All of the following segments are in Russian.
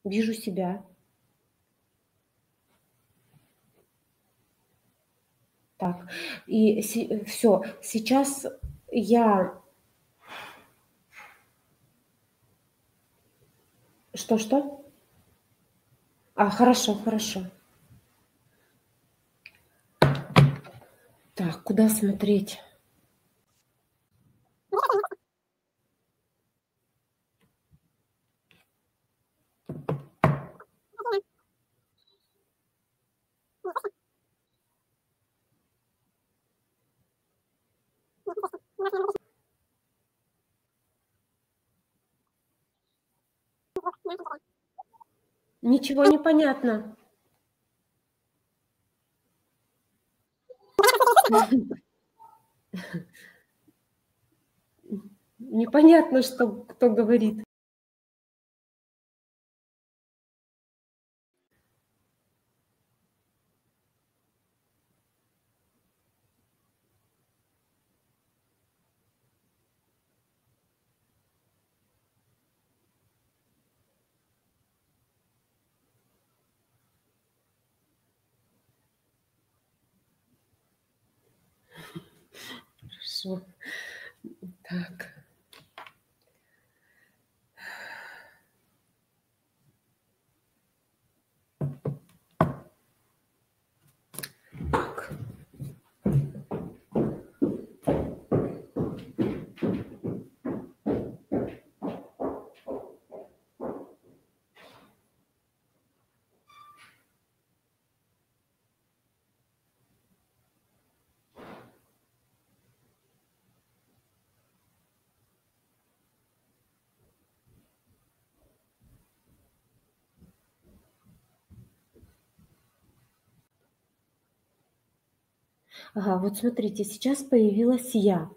Вижу себя. Так, и все. Сейчас я что-что? Хорошо, хорошо. Так, куда смотреть? Ничего не понятно. Непонятно, что кто говорит. Хорошо. Так. Так. Ага, вот смотрите, сейчас появилась я,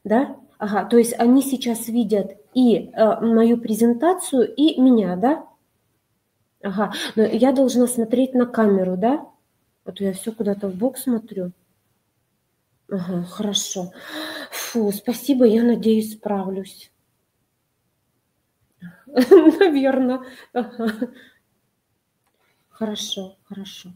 да? Ага, то есть они сейчас видят и мою презентацию, и меня, да? Ага, но я должна смотреть на камеру, да? А то я все куда-то в бок смотрю. Ага, хорошо. Фу, спасибо, я надеюсь, справлюсь. Наверно. Ага. Хорошо, хорошо.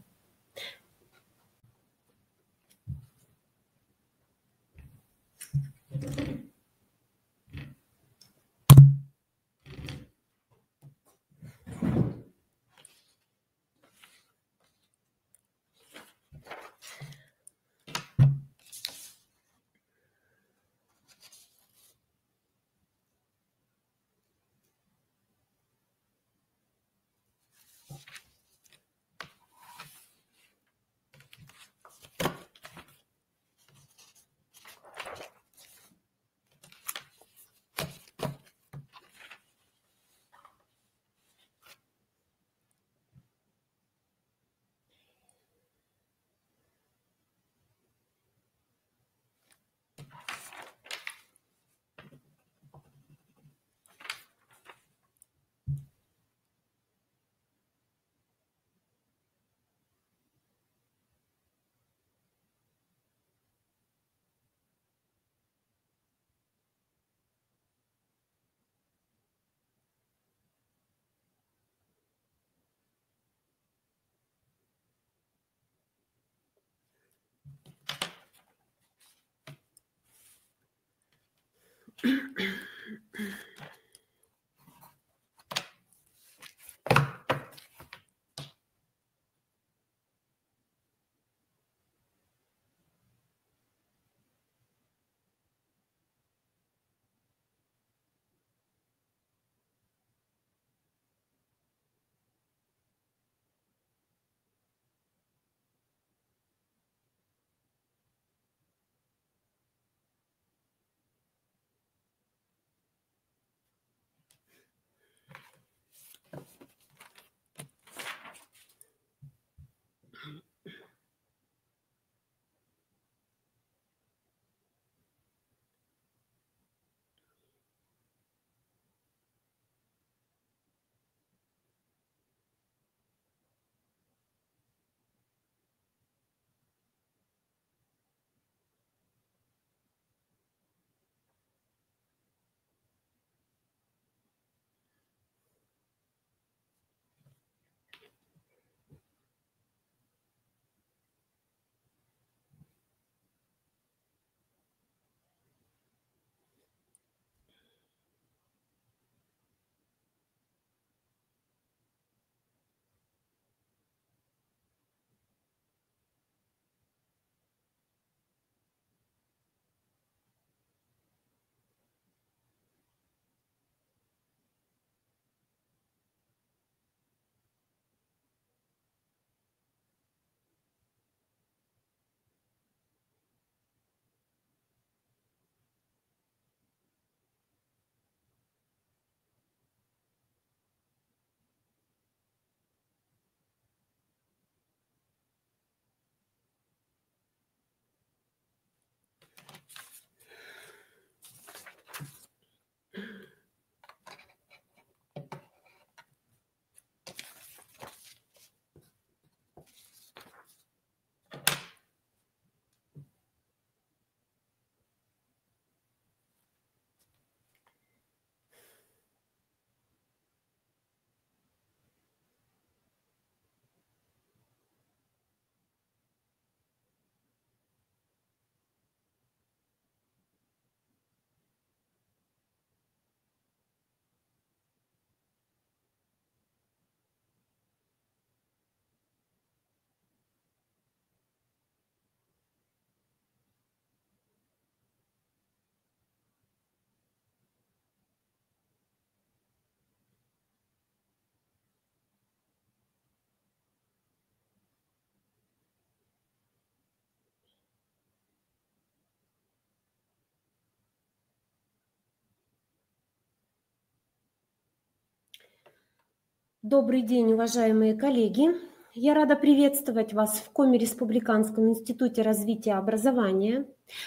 Добрый день, уважаемые коллеги. Я рада приветствовать вас в Коми Республиканском институте развития образования.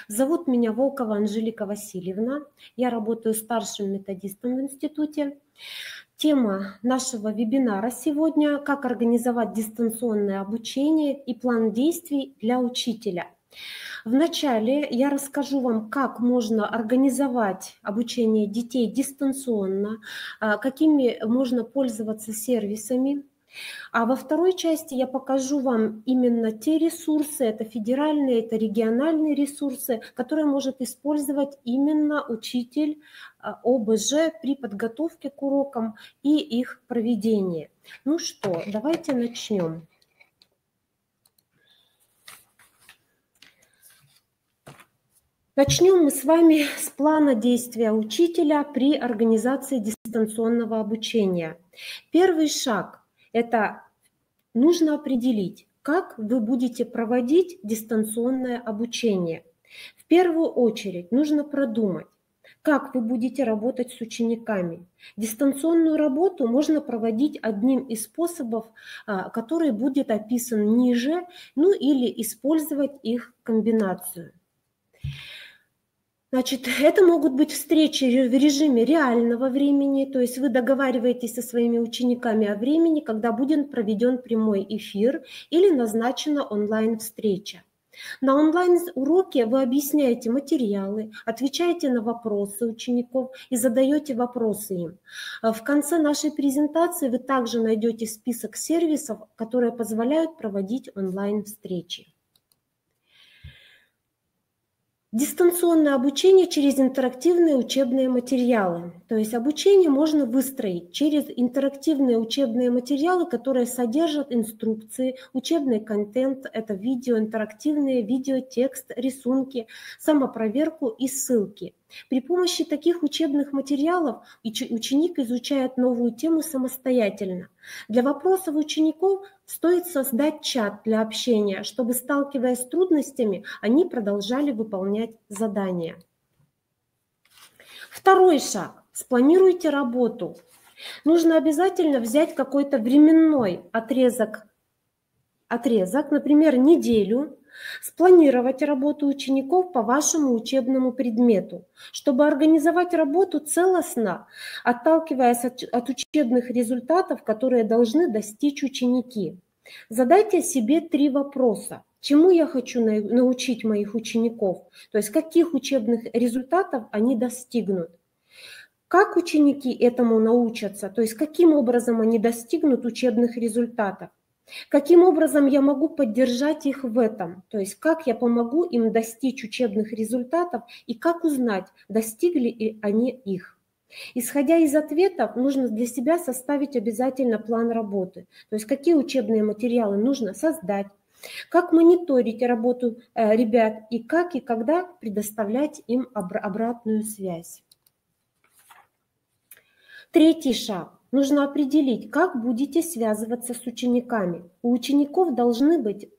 Зовут меня Волкова Анжелика Васильевна. Я работаю старшим методистом в институте. Тема нашего вебинара сегодня – как организовать дистанционное обучение и план действий для учителя. Вначале я расскажу вам, как можно организовать обучение детей дистанционно, какими можно пользоваться сервисами. А во второй части я покажу вам именно те ресурсы, это федеральные, это региональные ресурсы, которые может использовать именно учитель ОБЖ при подготовке к урокам и их проведении. Ну что, давайте начнем. Начнем мы с вами с плана действия учителя при организации дистанционного обучения. Первый шаг – это нужно определить, как вы будете проводить дистанционное обучение. В первую очередь нужно продумать, как вы будете работать с учениками. Дистанционную работу можно проводить одним из способов, который будет описан ниже, ну или использовать их комбинацию. Значит, это могут быть встречи в режиме реального времени, то есть вы договариваетесь со своими учениками о времени, когда будет проведен прямой эфир или назначена онлайн-встреча. На онлайн-уроке вы объясняете материалы, отвечаете на вопросы учеников и задаете вопросы им. В конце нашей презентации вы также найдете список сервисов, которые позволяют проводить онлайн-встречи. Дистанционное обучение через интерактивные учебные материалы. То есть обучение можно выстроить через интерактивные учебные материалы, которые содержат инструкции, учебный контент, это видео, интерактивные видео, текст, рисунки, самопроверку и ссылки. При помощи таких учебных материалов ученик изучает новую тему самостоятельно. Для вопросов учеников стоит создать чат для общения, чтобы, сталкиваясь с трудностями, они продолжали выполнять задания. Второй шаг. Спланируйте работу. Нужно обязательно взять какой-то временной отрезок, например, неделю, спланировать работу учеников по вашему учебному предмету, чтобы организовать работу целостно, отталкиваясь от учебных результатов, которые должны достичь ученики. Задайте себе 3 вопроса. Чему я хочу научить моих учеников? То есть каких учебных результатов они достигнут? Как ученики этому научатся? То есть каким образом они достигнут учебных результатов? Каким образом я могу поддержать их в этом? То есть как я помогу им достичь учебных результатов и как узнать, достигли ли они их? Исходя из ответов, нужно для себя составить обязательно план работы. То есть какие учебные материалы нужно создать, как мониторить работу ребят и как и когда предоставлять им обратную связь. Третий шаг. Нужно определить, как будете связываться с учениками. У учеников должна быть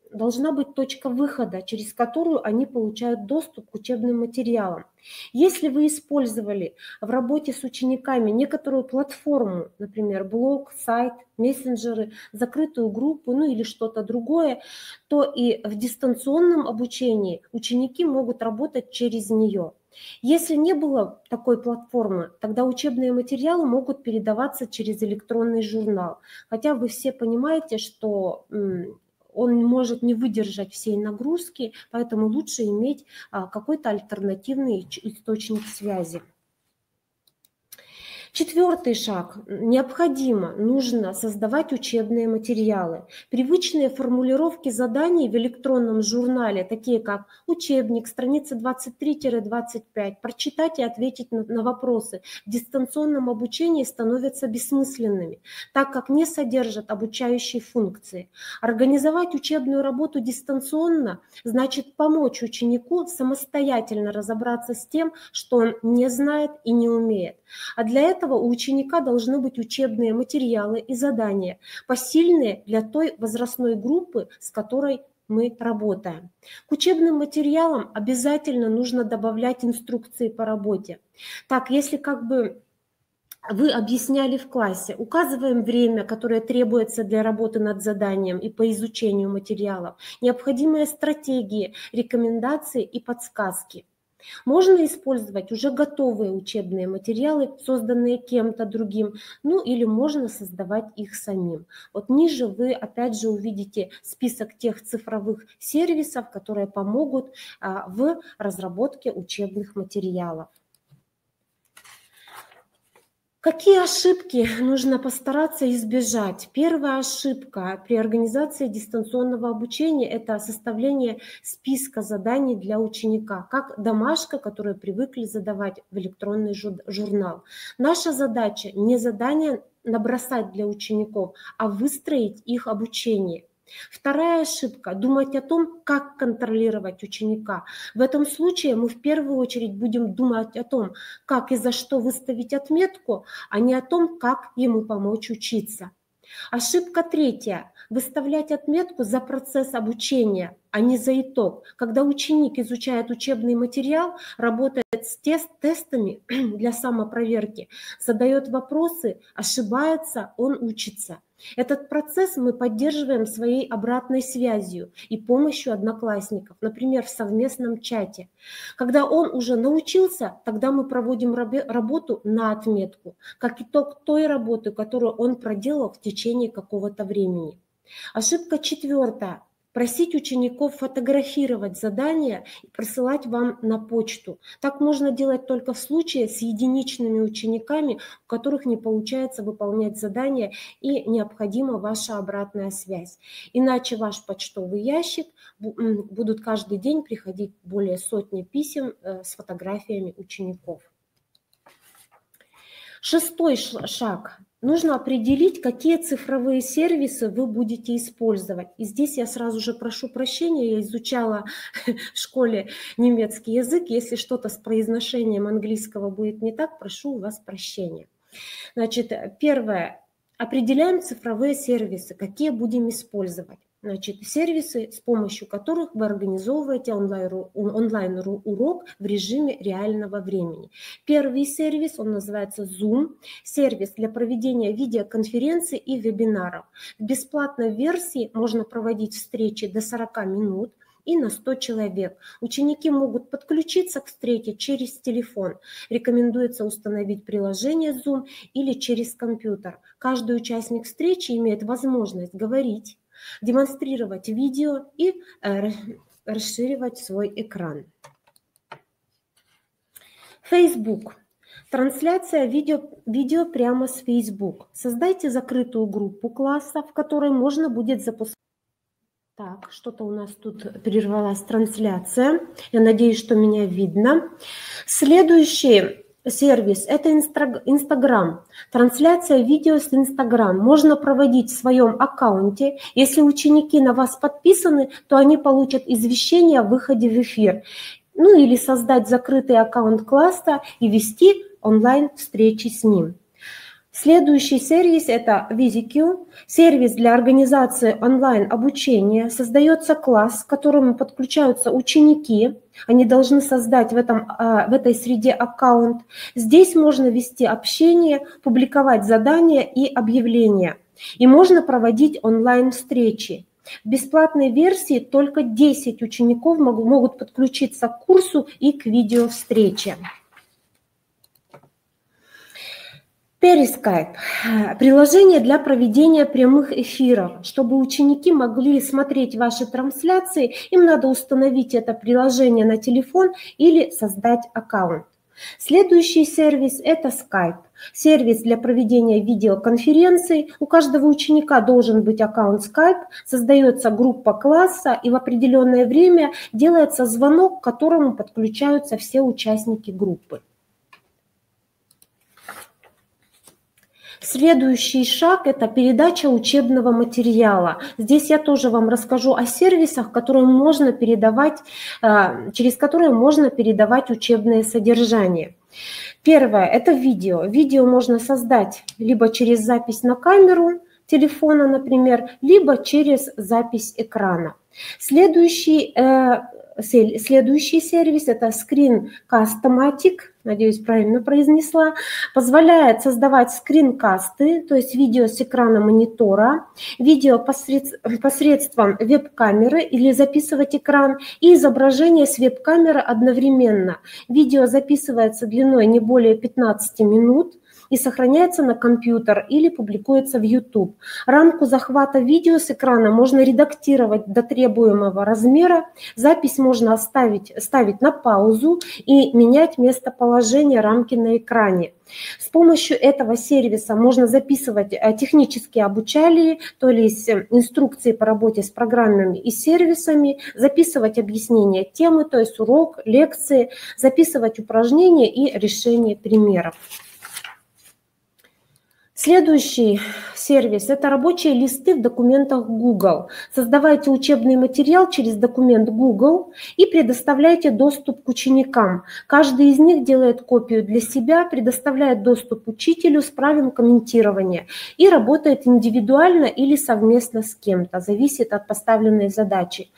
точка выхода, через которую они получают доступ к учебным материалам. Если вы использовали в работе с учениками некоторую платформу, например, блог, сайт, мессенджеры, закрытую группу, ну или что-то другое, то и в дистанционном обучении ученики могут работать через нее. Если не было такой платформы, тогда учебные материалы могут передаваться через электронный журнал. Хотя вы все понимаете, что он может не выдержать всей нагрузки, поэтому лучше иметь какой-то альтернативный источник связи. Четвертый шаг. Нужно создавать учебные материалы. Привычные формулировки заданий в электронном журнале, такие как учебник, страница 23-25, прочитать и ответить на вопросы, в дистанционном обучении становятся бессмысленными, так как не содержат обучающей функции. Организовать учебную работу дистанционно значит помочь ученику самостоятельно разобраться с тем, что он не знает и не умеет. А для этого у ученика должны быть учебные материалы и задания, посильные для той возрастной группы, с которой мы работаем. К учебным материалам обязательно нужно добавлять инструкции по работе. Так, если вы объясняли в классе. Указываем время, которое требуется для работы над заданием и по изучению материалов, необходимые стратегии, рекомендации и подсказки. Можно использовать уже готовые учебные материалы, созданные кем-то другим, ну или можно создавать их самим. Вот ниже вы опять же увидите список тех цифровых сервисов, которые помогут в разработке учебных материалов. Какие ошибки нужно постараться избежать? Первая ошибка при организации дистанционного обучения – это составление списка заданий для ученика, как домашка, которую привыкли задавать в электронный журнал. Наша задача не задания набросать для учеников, а выстроить их обучение. Вторая ошибка – думать о том, как контролировать ученика. В этом случае мы в первую очередь будем думать о том, как и за что выставить отметку, а не о том, как ему помочь учиться. Ошибка третья – выставлять отметку за процесс обучения, а не за итог. Когда ученик изучает учебный материал, работает с тестами для самопроверки, задает вопросы, ошибается, он учится. Этот процесс мы поддерживаем своей обратной связью и помощью одноклассников, например, в совместном чате. Когда он уже научился, тогда мы проводим работу на отметку, как итог той работы, которую он проделал в течение какого-то времени. Ошибка четвертая. Просить учеников фотографировать задания и присылать вам на почту. Так можно делать только в случае с единичными учениками, у которых не получается выполнять задания и необходима ваша обратная связь. Иначе ваш почтовый ящик будут каждый день приходить более сотни писем с фотографиями учеников. Шестой шаг. Нужно определить, какие цифровые сервисы вы будете использовать. И здесь я сразу же прошу прощения, я изучала в школе немецкий язык. Если что-то с произношением английского будет не так, прошу у вас прощения. Значит, первое. Определяем цифровые сервисы, какие будем использовать. Значит, сервисы, с помощью которых вы организовываете онлайн-урок в режиме реального времени. Первый сервис, он называется Zoom, сервис для проведения видеоконференций и вебинаров. В бесплатной версии можно проводить встречи до 40 минут и на 100 человек. Ученики могут подключиться к встрече через телефон. Рекомендуется установить приложение Zoom или через компьютер. Каждый участник встречи имеет возможность говорить, демонстрировать видео и расширивать свой экран. Facebook. Трансляция видео прямо с Facebook. Создайте закрытую группу класса, в которой можно будет запускать. Так, что-то у нас тут прервалась трансляция. Я надеюсь, что меня видно. Следующий сервис – это Instagram. Трансляция видео с Instagram можно проводить в своем аккаунте. Если ученики на вас подписаны, то они получат извещение о выходе в эфир. Ну или создать закрытый аккаунт класса и вести онлайн-встречи с ним. Следующий сервис – это VisiQ, сервис для организации онлайн-обучения. Создается класс, к которому подключаются ученики. Они должны создать в этой среде аккаунт. Здесь можно вести общение, публиковать задания и объявления. И можно проводить онлайн-встречи. В бесплатной версии только 10 учеников могут подключиться к курсу и к видеовстрече. Periscope – приложение для проведения прямых эфиров. Чтобы ученики могли смотреть ваши трансляции, им надо установить это приложение на телефон или создать аккаунт. Следующий сервис – это Skype. Сервис для проведения видеоконференций. У каждого ученика должен быть аккаунт Skype, создается группа класса и в определенное время делается звонок, к которому подключаются все участники группы. Следующий шаг – это передача учебного материала. Здесь я тоже вам расскажу о сервисах, которые можно передавать, через которые можно передавать учебное содержание. Первое – это видео. Видео можно создать либо через запись на камеру телефона, например, либо через запись экрана. Следующий Следующий сервис – это Screencast-O-Matic, надеюсь, правильно произнесла, позволяет создавать скринкасты, то есть видео с экрана монитора, видео посредством веб-камеры или записывать экран и изображение с веб-камеры одновременно. Видео записывается длиной не более 15 минут и сохраняется на компьютер или публикуется в YouTube. Рамку захвата видео с экрана можно редактировать до требуемого размера, запись можно ставить на паузу и менять местоположение рамки на экране. С помощью этого сервиса можно записывать технические обучалии, то есть инструкции по работе с программами и сервисами, записывать объяснения темы, то есть урок, лекции, записывать упражнения и решение примеров. Следующий сервис – это рабочие листы в документах Google. Создавайте учебный материал через документ Google и предоставляйте доступ к ученикам. Каждый из них делает копию для себя, предоставляет доступ учителю с правом комментирования и работает индивидуально или совместно с кем-то, зависит от поставленной задачи.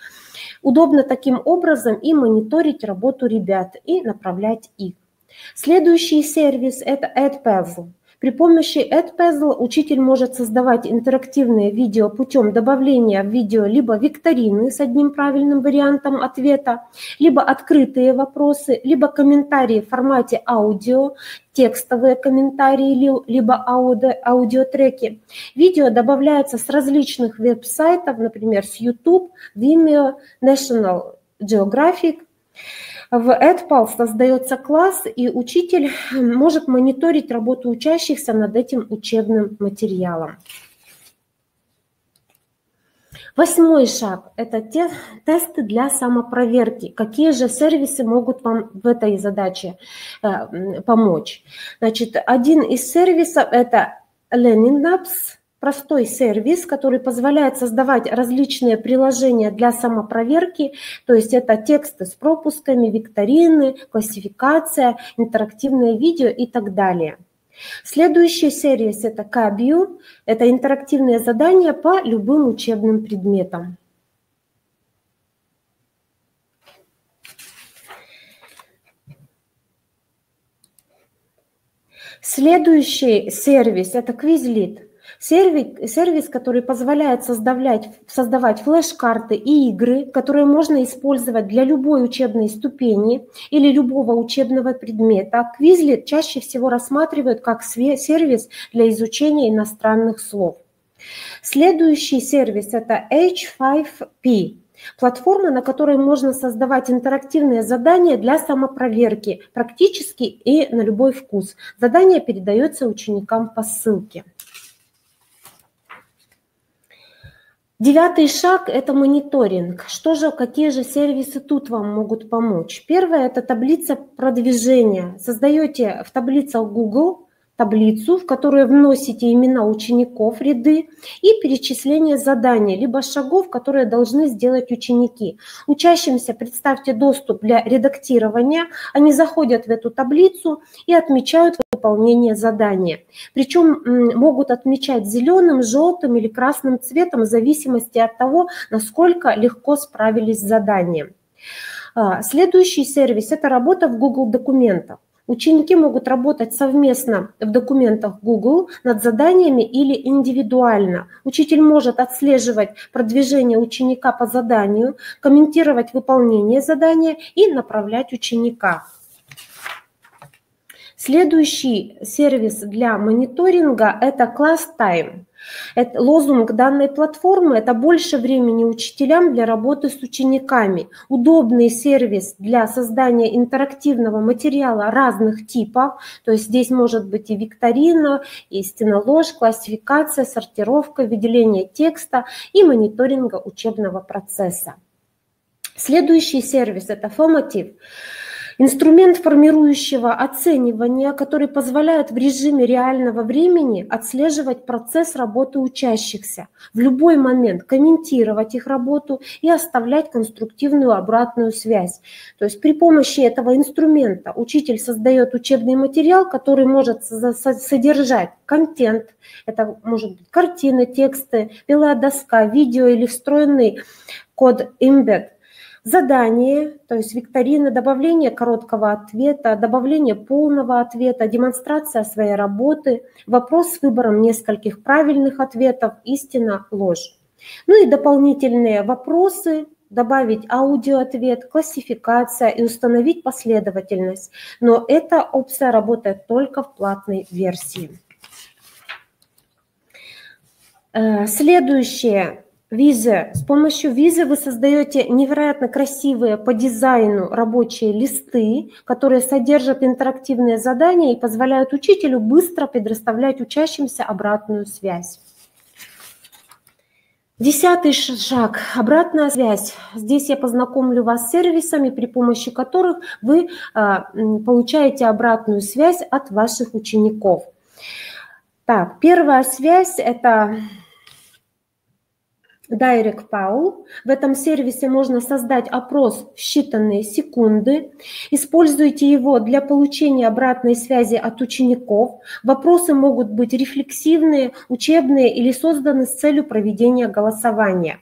Удобно таким образом и мониторить работу ребят, и направлять их. Следующий сервис – это Edpuzzle. При помощи Edpuzzle учитель может создавать интерактивные видео путем добавления в видео либо викторины с одним правильным вариантом ответа, либо открытые вопросы, либо комментарии в формате аудио, текстовые комментарии, либо аудиотреки. Видео добавляется с различных веб-сайтов, например, с YouTube, Vimeo, National Geographic. В Edpuzzle создается класс, и учитель может мониторить работу учащихся над этим учебным материалом. 8-й шаг – это тесты для самопроверки. Какие же сервисы могут вам в этой задаче помочь? Значит, один из сервисов – это Learning Labs. Простой сервис, который позволяет создавать различные приложения для самопроверки, то есть это тексты с пропусками, викторины, классификация, интерактивные видео и так далее. Следующий сервис – это Kabyu, это интерактивные задания по любым учебным предметам. Следующий сервис – это Quizlet. Сервис, который позволяет создавать флеш-карты и игры, которые можно использовать для любой учебной ступени или любого учебного предмета. Quizlet чаще всего рассматривают как сервис для изучения иностранных слов. Следующий сервис – это H5P. Платформа, на которой можно создавать интерактивные задания для самопроверки, практически и на любой вкус. Задание передается ученикам по ссылке. 9-й шаг – это мониторинг. Какие же сервисы тут вам могут помочь? Первое – это таблица продвижения. Создаете в таблицах Google таблицу, в которую вносите имена учеников, ряды и перечисление заданий, либо шагов, которые должны сделать ученики. Учащимся представьте доступ для редактирования. Они заходят в эту таблицу и отмечают выполнение задания. Причем могут отмечать зеленым, желтым или красным цветом в зависимости от того, насколько легко справились с заданием. Следующий сервис – это работа в Google документах. Ученики могут работать совместно в документах Google над заданиями или индивидуально. Учитель может отслеживать продвижение ученика по заданию, комментировать выполнение задания и направлять ученика. Следующий сервис для мониторинга – это ClassTime. Лозунг данной платформы – это больше времени учителям для работы с учениками. Удобный сервис для создания интерактивного материала разных типов. То есть здесь может быть и викторина, и стенолож, классификация, сортировка, выделение текста и мониторинга учебного процесса. Следующий сервис – это Formative. Инструмент формирующего оценивания, который позволяет в режиме реального времени отслеживать процесс работы учащихся, в любой момент комментировать их работу и оставлять конструктивную обратную связь. То есть при помощи этого инструмента учитель создает учебный материал, который может содержать контент, это может быть картины, тексты, белая доска, видео или встроенный код Embed. Задание, то есть викторина, добавление короткого ответа, добавление полного ответа, демонстрация своей работы, вопрос с выбором нескольких правильных ответов, истина, ложь. Ну и дополнительные вопросы, добавить аудиоответ, классификация и установить последовательность. Но эта опция работает только в платной версии. Следующее. Виза. С помощью визы вы создаете невероятно красивые по дизайну рабочие листы, которые содержат интерактивные задания и позволяют учителю быстро предоставлять учащимся обратную связь. 10-й шаг – обратная связь. Здесь я познакомлю вас с сервисами, при помощи которых вы получаете обратную связь от ваших учеников. Так, первая связь – это Direct Poll. В этом сервисе можно создать опрос в считанные секунды. Используйте его для получения обратной связи от учеников. Вопросы могут быть рефлексивные, учебные или созданы с целью проведения голосования.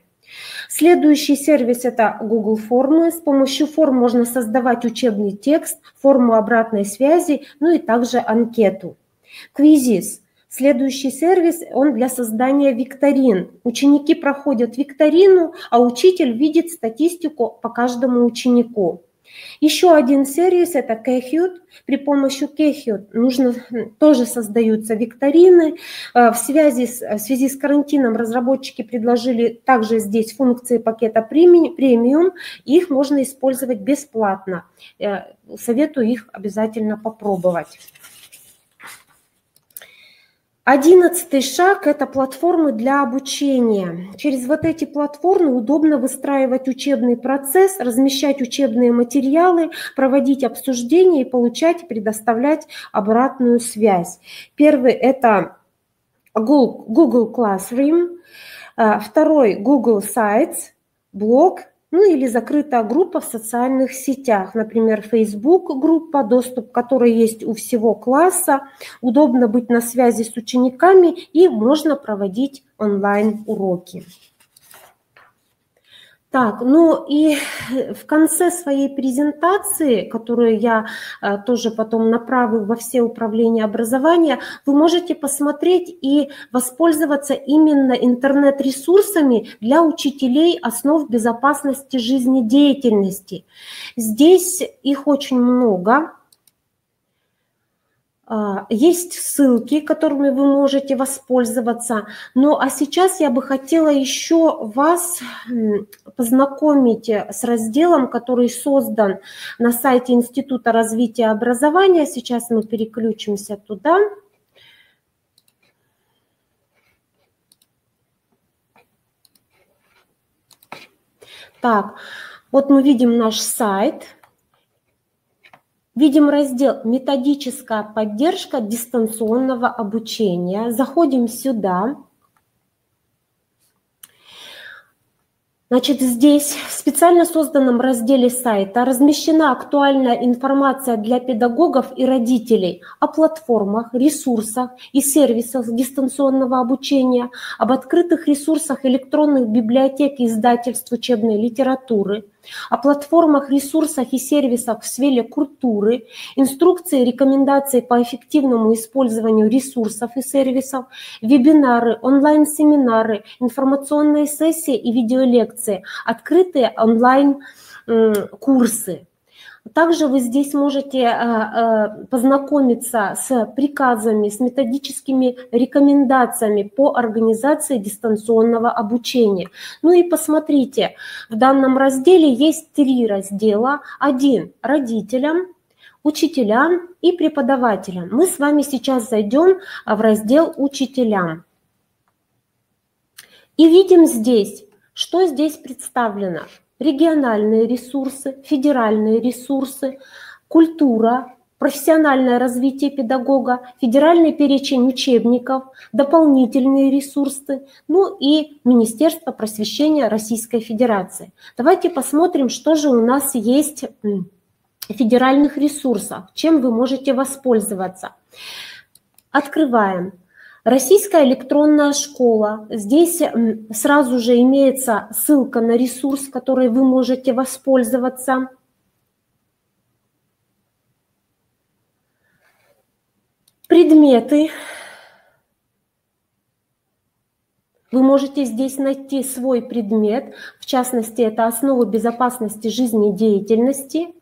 Следующий сервис – это Google Формы. С помощью форм можно создавать учебный текст, форму обратной связи, ну и также анкету. Quizzes. Следующий сервис, он для создания викторин. Ученики проходят викторину, а учитель видит статистику по каждому ученику. Еще один сервис – это Kahoot. При помощи Kahoot тоже создаются викторины. В связи с карантином разработчики предложили также здесь функции пакета премиум. Их можно использовать бесплатно. Советую их обязательно попробовать. 11-й шаг – это платформы для обучения. Через вот эти платформы удобно выстраивать учебный процесс, размещать учебные материалы, проводить обсуждения и получать и предоставлять обратную связь. Первый – это Google Classroom, второй – Google Sites, блог, ну или закрытая группа в социальных сетях, например, Facebook группа, доступ к которой есть у всего класса, удобно быть на связи с учениками и можно проводить онлайн-уроки. Так, ну и в конце своей презентации, которую я тоже потом направлю во все управления образования, вы можете посмотреть и воспользоваться именно интернет-ресурсами для учителей основ безопасности жизнедеятельности. Здесь их очень много. Есть ссылки, которыми вы можете воспользоваться. Ну а сейчас я бы хотела еще вас познакомить с разделом, который создан на сайте Института развития образования. Сейчас мы переключимся туда. Так, вот мы видим наш сайт. Видим раздел «Методическая поддержка дистанционного обучения». Заходим сюда. Значит, здесь в специально созданном разделе сайта размещена актуальная информация для педагогов и родителей о платформах, ресурсах и сервисах дистанционного обучения, об открытых ресурсах электронных библиотек и издательств учебной литературы, о платформах, ресурсах и сервисах в сфере культуры, инструкции и рекомендации по эффективному использованию ресурсов и сервисов, вебинары, онлайн-семинары, информационные сессии и видеолекции, открытые онлайн-курсы. Также вы здесь можете познакомиться с приказами, с методическими рекомендациями по организации дистанционного обучения. Ну и посмотрите, в данном разделе есть 3 раздела. Один – родителям, учителям и преподавателям. Мы с вами сейчас зайдем в раздел «Учителям». И видим здесь, что здесь представлено. Региональные ресурсы, федеральные ресурсы, культура, профессиональное развитие педагога, федеральный перечень учебников, дополнительные ресурсы, ну и Министерство просвещения Российской Федерации. Давайте посмотрим, что же у нас есть в федеральных ресурсах, чем вы можете воспользоваться. Открываем. Российская электронная школа. Здесь сразу же имеется ссылка на ресурс, который вы можете воспользоваться. Предметы. Вы можете здесь найти свой предмет, в частности, это основы безопасности жизнедеятельности.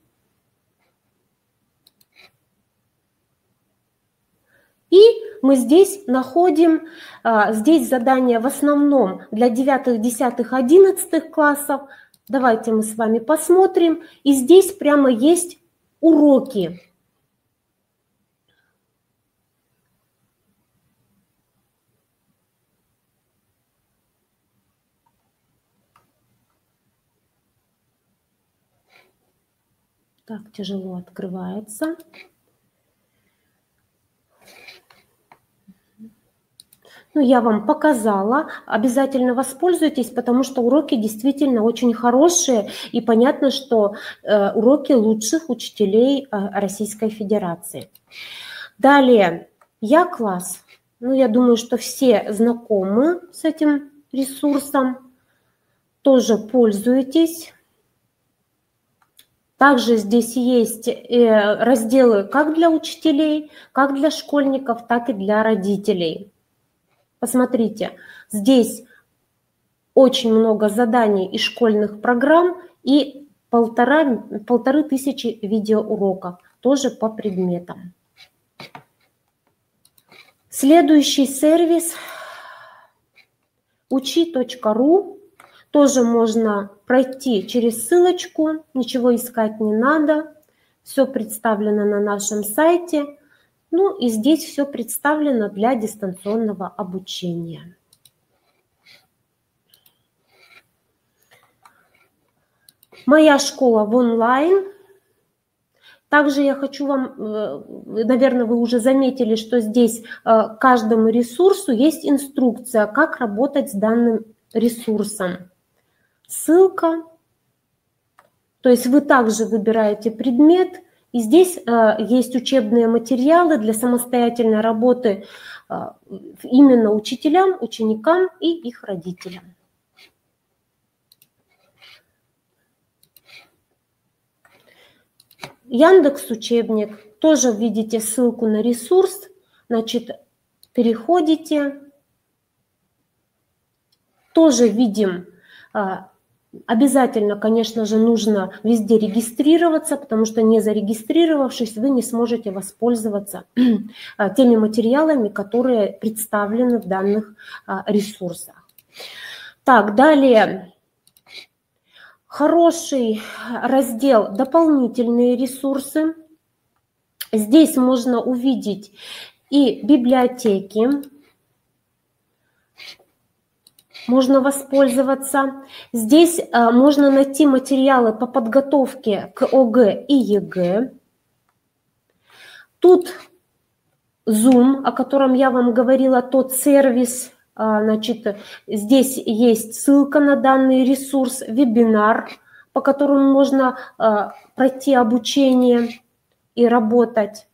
И мы здесь находим, здесь задания в основном для 9, 10, 11 классов. Давайте мы с вами посмотрим. И здесь прямо есть уроки. Так, тяжело открывается. Ну, я вам показала, обязательно воспользуйтесь, потому что уроки действительно очень хорошие, и понятно, что уроки лучших учителей Российской Федерации. Далее, Я-класс. Ну, я думаю, что все знакомы с этим ресурсом, тоже пользуйтесь. Также здесь есть разделы как для учителей, как для школьников, так и для родителей. Посмотрите, здесь очень много заданий и школьных программ и 1500 видеоуроков, тоже по предметам. Следующий сервис учи.ру. Тоже можно пройти через ссылочку, ничего искать не надо. Все представлено на нашем сайте. Ну и здесь все представлено для дистанционного обучения. Моя школа в онлайн. Также я хочу вам, наверное, вы уже заметили, что здесь каждому ресурсу есть инструкция, как работать с данным ресурсом. Ссылка. То есть вы также выбираете предмет. И здесь есть учебные материалы для самостоятельной работы именно учителям, ученикам и их родителям. Яндекс учебник. Тоже видите ссылку на ресурс. Значит, переходите. Тоже видим. Обязательно, конечно же, нужно везде регистрироваться, потому что не зарегистрировавшись, вы не сможете воспользоваться теми материалами, которые представлены в данных ресурсах. Так, далее. Хороший раздел «Дополнительные ресурсы». Здесь можно увидеть и библиотеки. Можно воспользоваться. Здесь можно найти материалы по подготовке к ОГЭ и ЕГЭ. Тут Zoom, о котором я вам говорила, тот сервис. Значит, здесь есть ссылка на данный ресурс, вебинар, по которому можно пройти обучение и работать.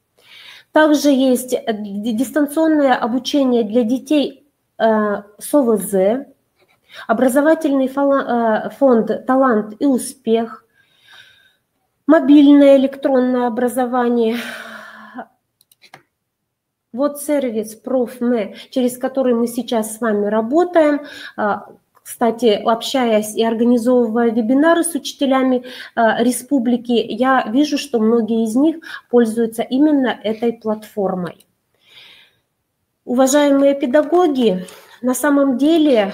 Также есть дистанционное обучение для детей с ОВЗ. Образовательный фонд «Талант и успех», мобильное электронное образование. Вот сервис «Профме», через который мы сейчас с вами работаем. Кстати, общаясь и организовывая вебинары с учителями республики, я вижу, что многие из них пользуются именно этой платформой. Уважаемые педагоги, на самом деле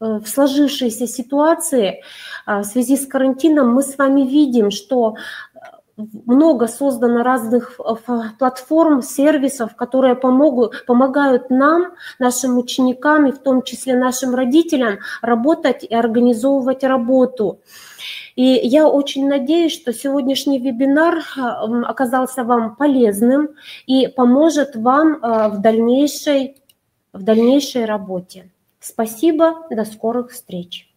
в сложившейся ситуации в связи с карантином мы с вами видим, что много создано разных платформ, сервисов, которые помогают нам, нашим ученикам и в том числе нашим родителям работать и организовывать работу. И я очень надеюсь, что сегодняшний вебинар оказался вам полезным и поможет вам в дальнейшей работе. Спасибо, до скорых встреч.